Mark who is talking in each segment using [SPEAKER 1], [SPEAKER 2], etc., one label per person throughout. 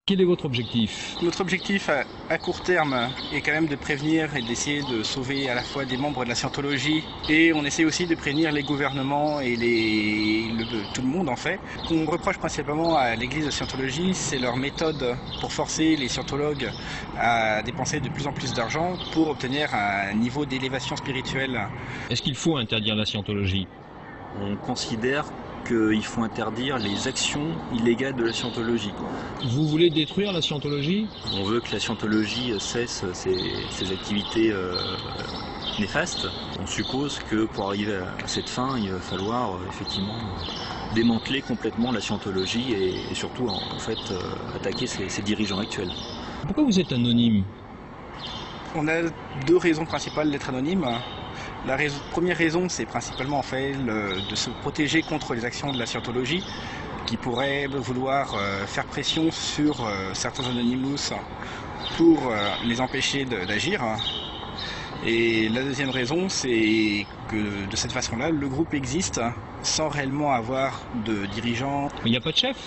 [SPEAKER 1] Quel est votre objectif?
[SPEAKER 2] Notre objectif à court terme est quand même de prévenir et d'essayer de sauver à la fois des membres de la scientologie et on essaie aussi de prévenir les gouvernements et tout le monde en fait. Ce qu'on reproche principalement à l'église de scientologie, c'est leur méthode pour forcer les scientologues à dépenser de plus en plus d'argent pour obtenir un niveau d'élévation spirituelle.
[SPEAKER 1] Est-ce qu'il faut interdire la scientologie?
[SPEAKER 3] On considère qu'il faut interdire les actions illégales de la scientologie.
[SPEAKER 1] Vous voulez détruire la scientologie?
[SPEAKER 3] On veut que la scientologie cesse ses activités néfastes. On suppose que pour arriver à cette fin, il va falloir effectivement démanteler complètement la scientologie et surtout en fait attaquer ses dirigeants actuels.
[SPEAKER 1] Pourquoi vous êtes anonyme?
[SPEAKER 2] On a deux raisons principales d'être anonyme. La première raison, c'est principalement en fait de se protéger contre les actions de la scientologie qui pourraient vouloir faire pression sur certains Anonymous pour les empêcher d'agir. Et la deuxième raison, c'est que de cette façon-là, le groupe existe sans réellement avoir de dirigeants.
[SPEAKER 1] Il n'y a pas de chef?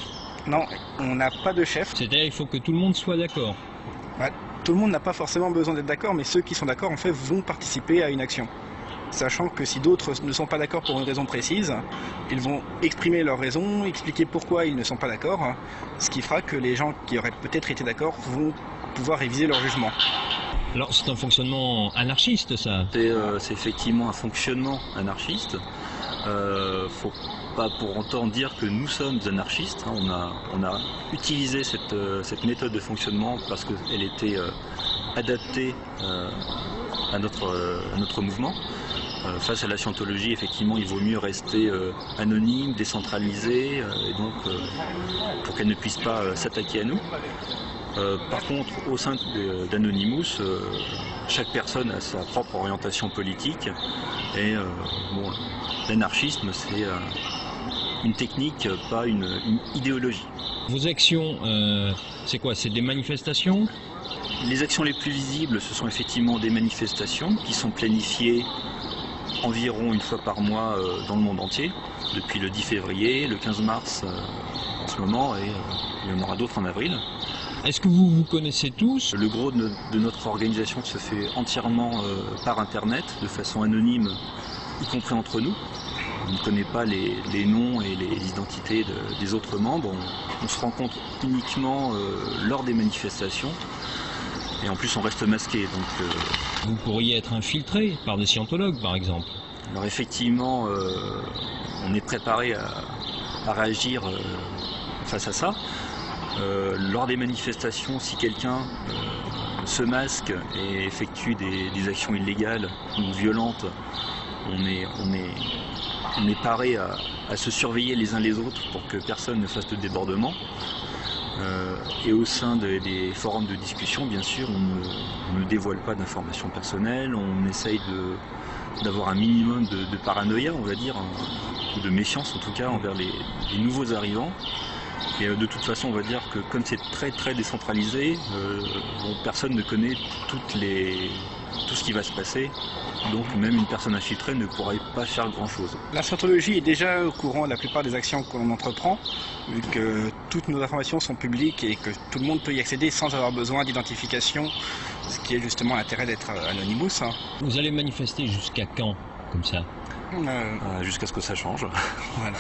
[SPEAKER 2] Non, on n'a pas de chef.
[SPEAKER 1] C'est-à-dire qu'il faut que tout le monde soit d'accord.
[SPEAKER 2] Tout le monde n'a pas forcément besoin d'être d'accord, mais ceux qui sont d'accord en fait vont participer à une action. Sachant que si d'autres ne sont pas d'accord pour une raison précise, ils vont exprimer leur raison, expliquer pourquoi ils ne sont pas d'accord, ce qui fera que les gens qui auraient peut-être été d'accord vont pouvoir réviser leur jugement.
[SPEAKER 1] Alors c'est un fonctionnement anarchiste ça?
[SPEAKER 3] C'est effectivement un fonctionnement anarchiste. Faut pas pour autant dire que nous sommes anarchistes. On a utilisé cette méthode de fonctionnement parce qu'elle était adaptée à notre mouvement. Face à la scientologie, effectivement, il vaut mieux rester anonyme, décentralisé, et donc pour qu'elle ne puisse pas s'attaquer à nous. Par contre, au sein d'Anonymous, chaque personne a sa propre orientation politique et bon, l'anarchisme c'est une technique, pas une idéologie.
[SPEAKER 1] Vos actions, c'est quoi? C'est des manifestations?
[SPEAKER 3] Les actions les plus visibles, ce sont effectivement des manifestations qui sont planifiées environ une fois par mois dans le monde entier, depuis le 10 février, le 15 mars en ce moment, et il y en aura d'autres en avril.
[SPEAKER 1] Est-ce que vous vous connaissez tous?
[SPEAKER 3] Le gros de notre organisation se fait entièrement par Internet, de façon anonyme, y compris entre nous. On ne connaît pas les noms et les identités des autres membres. On se rencontre uniquement lors des manifestations. Et en plus, on reste masqué. Donc,
[SPEAKER 1] vous pourriez être infiltré par des scientologues, par exemple.
[SPEAKER 3] Alors effectivement, on est préparé à réagir face à ça. Lors des manifestations, si quelqu'un se masque et effectue des actions illégales ou violentes, on est paré à se surveiller les uns les autres pour que personne ne fasse de débordement. Et au sein des forums de discussion, bien sûr, on ne dévoile pas d'informations personnelles, on essaye d'avoir un minimum de paranoïa, on va dire, ou de méfiance en tout cas, envers les nouveaux arrivants. Et de toute façon, on va dire que comme c'est très très décentralisé, personne ne connaît tout ce qui va se passer. Donc même une personne infiltrée ne pourrait pas faire grand-chose.
[SPEAKER 2] La scientologie est déjà au courant de la plupart des actions qu'on entreprend, vu que toutes nos informations sont publiques et que tout le monde peut y accéder sans avoir besoin d'identification, ce qui est justement l'intérêt d'être Anonymous.
[SPEAKER 1] Vous allez manifester jusqu'à quand, comme ça?
[SPEAKER 3] Jusqu'à ce que ça change.
[SPEAKER 2] Voilà.